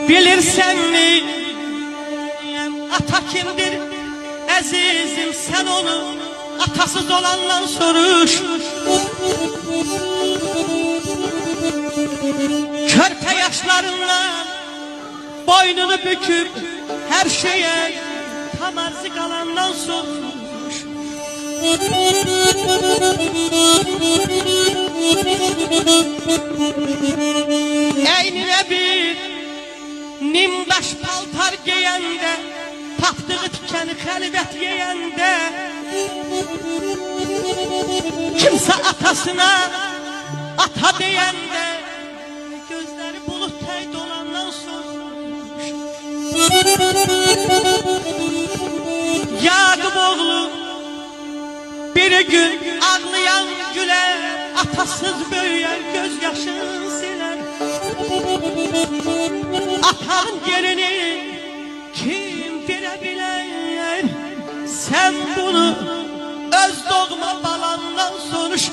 Bilirsen mi ata kimdir azizim, sen onu atasız olandan soruş. Körpe yaşlarınla boynunu büküp her şeye tam arzı kalandan soruş. Eynine bir nimdaş paltar giyende, tapdığı tikeni xəlvət yeyende, kimse atasına ata deyende, gözleri bulut tey dolandan sormuş. Yaqub oğlu bir gün ağlayan güler, atasız böyüyen gözyaşını siler. Atanın yerini kim bilebilir? Sen bunu öz doğma balandan soruş.